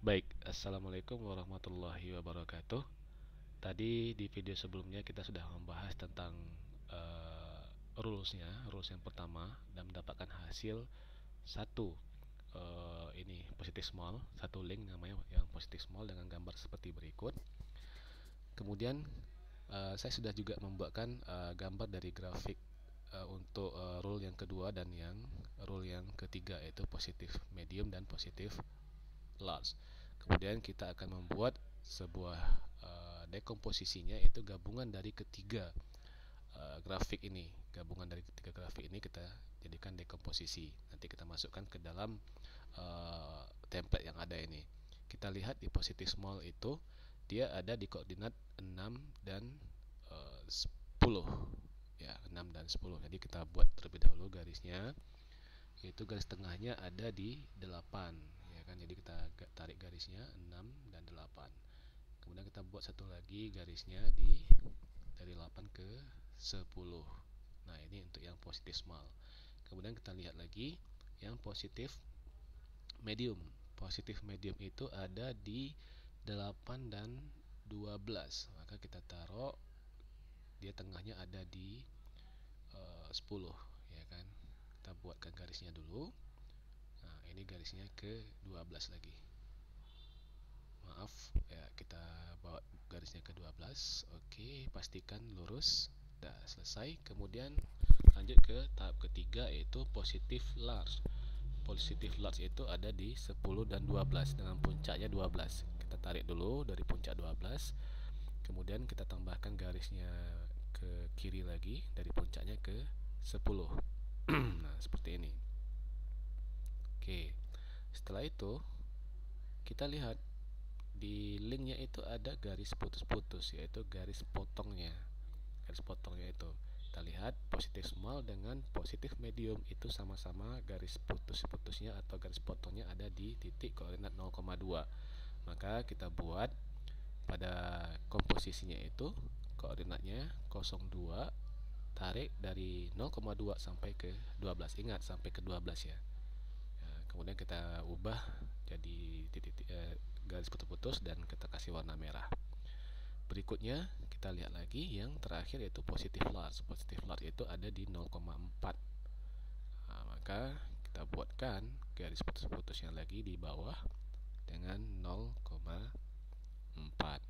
Baik, Assalamualaikum warahmatullahi wabarakatuh. Tadi di video sebelumnya kita sudah membahas tentang rules yang pertama dan mendapatkan hasil satu ini positif small, satu link namanya yang positif small dengan gambar seperti berikut. Kemudian saya sudah juga membuatkan gambar dari grafik untuk rule yang kedua dan rule yang ketiga, yaitu positif medium dan positif large. Kemudian kita akan membuat sebuah dekomposisinya, yaitu gabungan dari ketiga grafik ini. Gabungan dari ketiga grafik ini kita jadikan dekomposisi. Nanti kita masukkan ke dalam template yang ada ini. Kita lihat di positif small itu dia ada di koordinat 6 dan 10 ya, 6 dan 10. Jadi kita buat terlebih dahulu garisnya, yaitu garis tengahnya ada di 8 ya kan. Jadi kita tarik garisnya 6 dan 8. Kemudian kita buat satu lagi garisnya dari 8 ke 10. Nah, ini untuk yang positif small. Kemudian kita lihat lagi yang positif medium. Positif medium itu ada di 8 dan 12. Maka kita taruh dia tengahnya ada di 10 ya kan. Kita buatkan garisnya dulu. Nah, ini garisnya ke 12 lagi. Maaf ya, kita bawa garisnya ke 12. Oke, pastikan lurus. Sudah selesai. Kemudian lanjut ke tahap ketiga, yaitu positif large. Positif large itu ada di 10 dan 12 dengan puncaknya 12. Kita tarik dulu dari puncak 12. Kemudian kita tambahkan garisnya ke kiri lagi dari puncaknya ke 10. Nah, seperti ini. Oke. Setelah itu kita lihat di linknya itu ada garis putus-putus, yaitu garis potongnya. Garis potongnya itu kita lihat positif small dengan positif medium itu sama-sama garis putus-putusnya atau garis potongnya ada di titik koordinat 0,2. Maka kita buat pada komposisinya itu koordinatnya 02, tarik dari 0,2 sampai ke 12. Ingat sampai ke 12 ya. Kemudian kita ubah jadi titik garis putus-putus dan kita kasih warna merah. Berikutnya kita lihat lagi yang terakhir, yaitu positif large. Positif large itu ada di 0,4. Nah, maka kita buatkan garis putus-putusnya lagi di bawah dengan 0,4.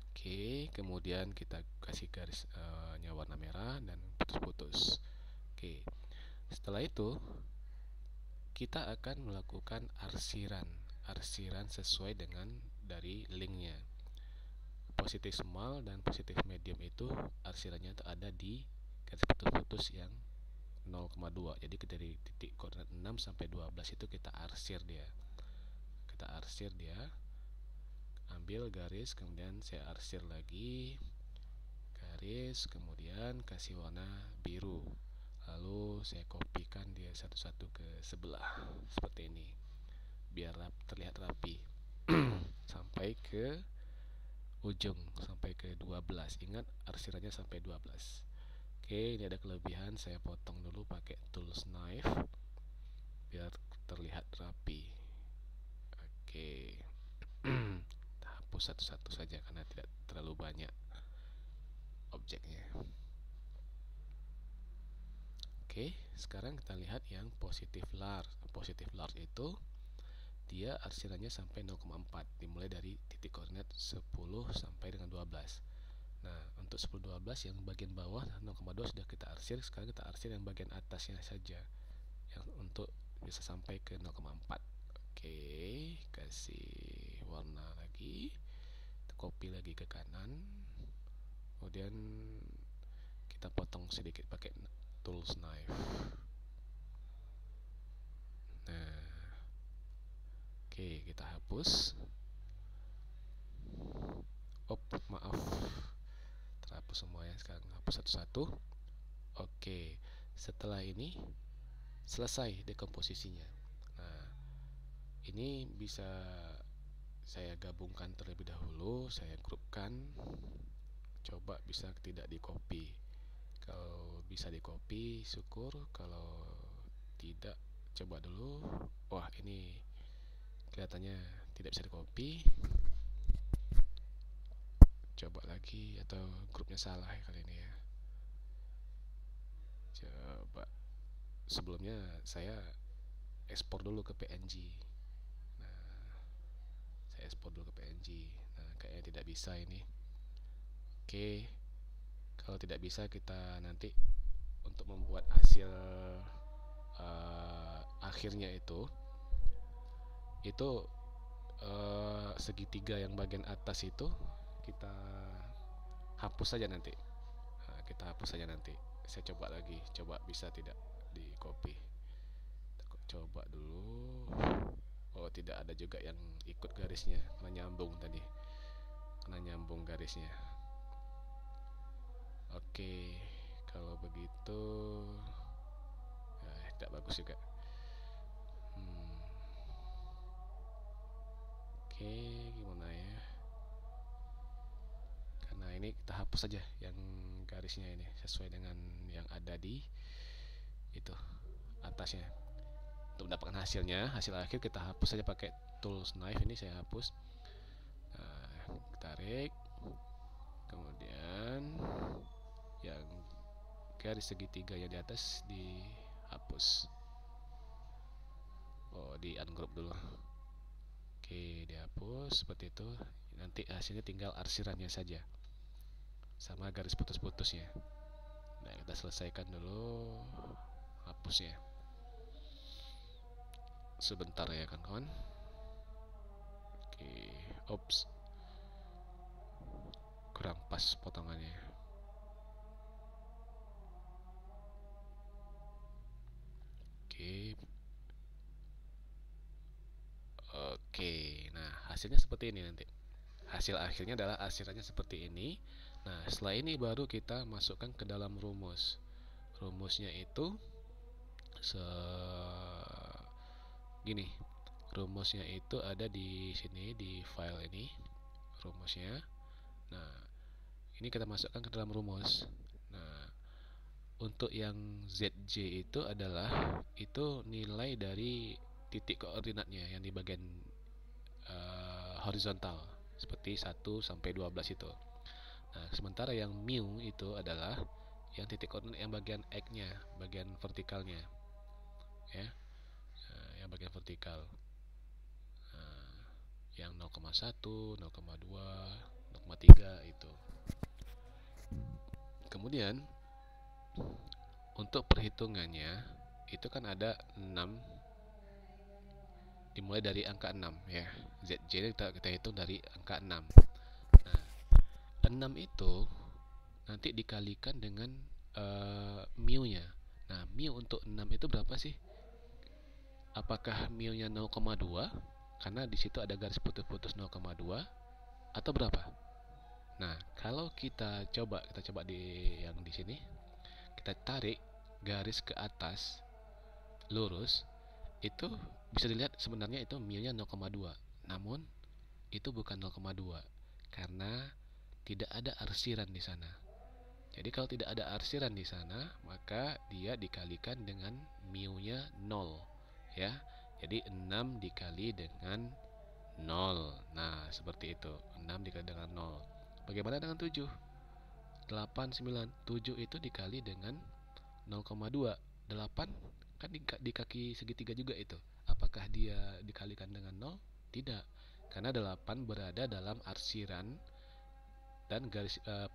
Oke, kemudian kita kasih garisnya warna merah dan putus-putus. Oke, setelah itu kita akan melakukan arsiran sesuai dengan dari linknya. Positif small dan positif medium itu arsirannya itu ada di garis putus-putus yang 0,2. Jadi dari titik koordinat 6 sampai 12 itu kita arsir dia. Ambil garis, kemudian saya arsir lagi garis, kemudian kasih warna biru. Lalu saya kopikan dia satu-satu ke sebelah seperti ini, biar terlihat rapi. Sampai ke ujung, sampai ke 12. Ingat arsirannya sampai 12. Oke, ini ada kelebihan, saya potong dulu pakai tools knife biar terlihat rapi. Oke. Kita hapus satu-satu saja karena tidak terlalu banyak objeknya. Oke, sekarang kita lihat yang positif large. Positif large itu dia arsirannya sampai 0,4, dimulai dari titik koordinat 10 sampai dengan 12. Nah, untuk 10 12 yang bagian bawah 0,2 sudah kita arsir. Sekarang kita arsir yang bagian atasnya saja, yang untuk bisa sampai ke 0,4. Oke, kasih warna lagi, copy lagi ke kanan, kemudian kita potong sedikit pakai tools knife. Nah, oke, kita hapus. Maaf, terhapus semuanya. Sekarang hapus satu-satu. Oke, setelah ini selesai dekomposisinya. Nah, ini bisa saya gabungkan terlebih dahulu, saya grupkan. Coba bisa tidak di copy. Kalau bisa di copy syukur, kalau tidak coba dulu. Wah, ini kelihatannya tidak bisa di copy. Coba lagi, atau grupnya salah ya kali ini ya. Coba, sebelumnya saya ekspor dulu ke PNG. Nah, saya ekspor dulu ke PNG. Nah, kayaknya tidak bisa ini. Oke, kalau tidak bisa, kita nanti untuk membuat hasil akhirnya itu segitiga yang bagian atas itu kita hapus saja nanti. Nah, kita hapus saja nanti. Saya coba lagi, coba bisa tidak di copy. Coba dulu. Oh, tidak ada juga yang ikut garisnya, kena nyambung tadi, kena nyambung garisnya. Oke, kalau begitu tidak bagus juga. Oke, gimana ya? Karena ini kita hapus saja yang garisnya ini sesuai dengan yang ada di itu atasnya. Untuk mendapatkan hasil akhir kita hapus saja pakai tools knife. Ini saya hapus. Nah, tarik, kemudian yang garis segitiga yang di atas dihapus. Oh, di ungroup dulu. Oke, dihapus seperti itu. Nanti hasilnya tinggal arsirannya saja sama garis putus-putusnya. Nah, kita selesaikan dulu hapusnya. Sebentar ya kawan-kawan. Oke, ops, kurang pas potongannya. Oke, nah hasilnya seperti ini nanti. Hasil akhirnya adalah arsirannya seperti ini. Nah, setelah ini baru kita masukkan ke dalam rumus. Rumusnya itu gini. Rumusnya itu ada di sini, di file ini rumusnya. Nah, ini kita masukkan ke dalam rumus. Nah, untuk yang ZJ itu adalah nilai dari titik koordinatnya yang di bagian horizontal seperti 1 sampai 12 itu. Nah, sementara yang mu itu adalah yang titik koordinat yang bagian X-nya, bagian vertikalnya. Ya. Nah, yang bagian vertikal. Nah, yang 0,1, 0,2, 0,3 itu. Kemudian untuk perhitungannya itu kan ada 6, dimulai dari angka 6 ya. ZJ kita hitung dari angka 6. Nah, 6 itu nanti dikalikan dengan mu-nya. Nah, mu untuk 6 itu berapa sih? Apakah mu-nya 0,2 karena di situ ada garis putus-putus 0,2 atau berapa? Nah, kalau kita coba di yang di sini, kita tarik garis ke atas lurus, itu bisa dilihat sebenarnya itu mu-nya 0,2. Namun itu bukan 0,2 karena tidak ada arsiran di sana. Jadi kalau tidak ada arsiran di sana, maka dia dikalikan dengan mu-nya 0 ya. Jadi 6 dikali dengan 0. Nah, seperti itu. 6 dikali dengan 0. Bagaimana dengan 7? 8, 9, 7 itu dikali dengan 0,2. 8 kan di kaki segitiga juga itu. Apakah dia dikalikan dengan 0? Tidak. Karena 8 berada dalam arsiran dan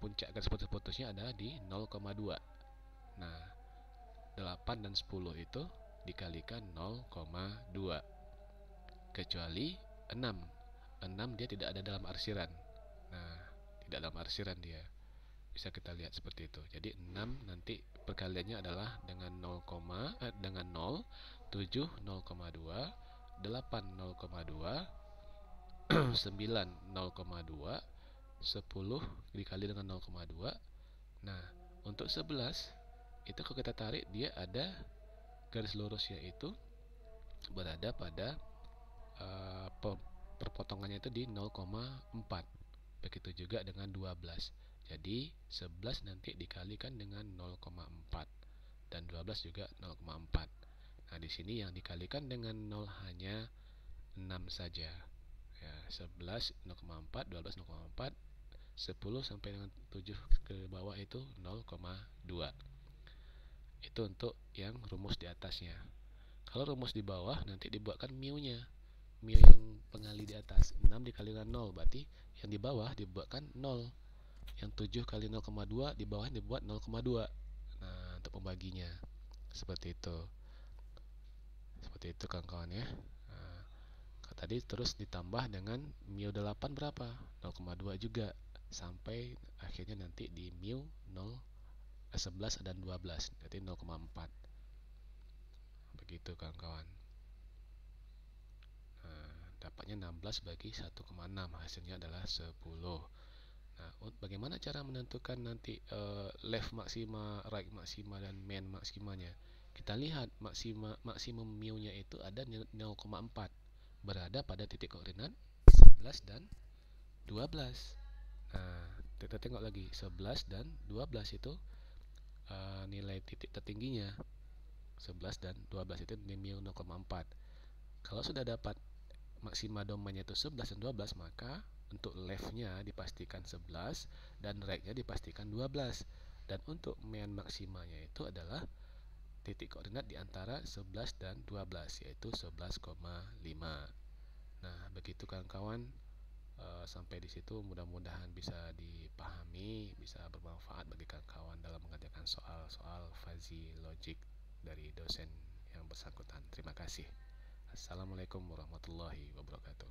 puncak garis putus-putusnya ada di 0,2. Nah, 8 dan 10 itu dikalikan 0,2. Kecuali 6. 6 dia tidak ada dalam arsiran. Nah, tidak dalam arsiran dia. Bisa kita lihat seperti itu. Jadi 6 nanti perkaliannya adalah dengan 0, dengan 0, 7 0,2, 8 0,2, 9 0,2, 10 dikali dengan 0,2. Nah, untuk 11 itu kalau kita tarik dia ada garis lurusnya itu berada pada perpotongannya itu di 0,4. Begitu juga dengan 12. Jadi 11 nanti dikalikan dengan 0,4 dan 12 juga 0,4. Nah, di sini yang dikalikan dengan 0 hanya 6 saja. Ya, 11 0,4, 12 0,4, 10 sampai dengan 7 ke bawah itu 0,2. Itu untuk yang rumus di atasnya. Kalau rumus di bawah nanti dibuatkan mu-nya. Mu yang pengali di atas 6 dikali dengan 0, berarti yang di bawah dibuatkan 0. Yang 7 kali 0,2 di bawah dibuat 0,2. Nah, untuk pembaginya seperti itu. Seperti itu kawan-kawan ya. Nah, tadi terus ditambah dengan mu 8 berapa? 0,2 juga. Sampai akhirnya nanti di mu 11 dan 12, jadi 0,4. Begitu kawan-kawan. Nah, dapatnya 16 bagi 1,6, hasilnya adalah 10. Nah, bagaimana cara menentukan nanti left maksima, right maksima, dan main maksimanya? Kita lihat maksimum mu-nya itu ada 0,4, berada pada titik koordinat 11 dan 12. Nah, kita tengok lagi 11 dan 12 itu nilai titik tertingginya. 11 dan 12 itu mu 0,4. Kalau sudah dapat maksima domainnya itu 11 dan 12, maka untuk left-nya dipastikan 11 dan right-nya dipastikan 12. Dan untuk main maksimanya itu adalah titik koordinat di antara 11 dan 12, yaitu 11,5. Nah, begitu kawan-kawan. Sampai di situ mudah-mudahan bisa dipahami, bisa bermanfaat bagi kawan-kawan dalam mengerjakan soal-soal fuzzy logic dari dosen yang bersangkutan. Terima kasih. Assalamualaikum warahmatullahi wabarakatuh.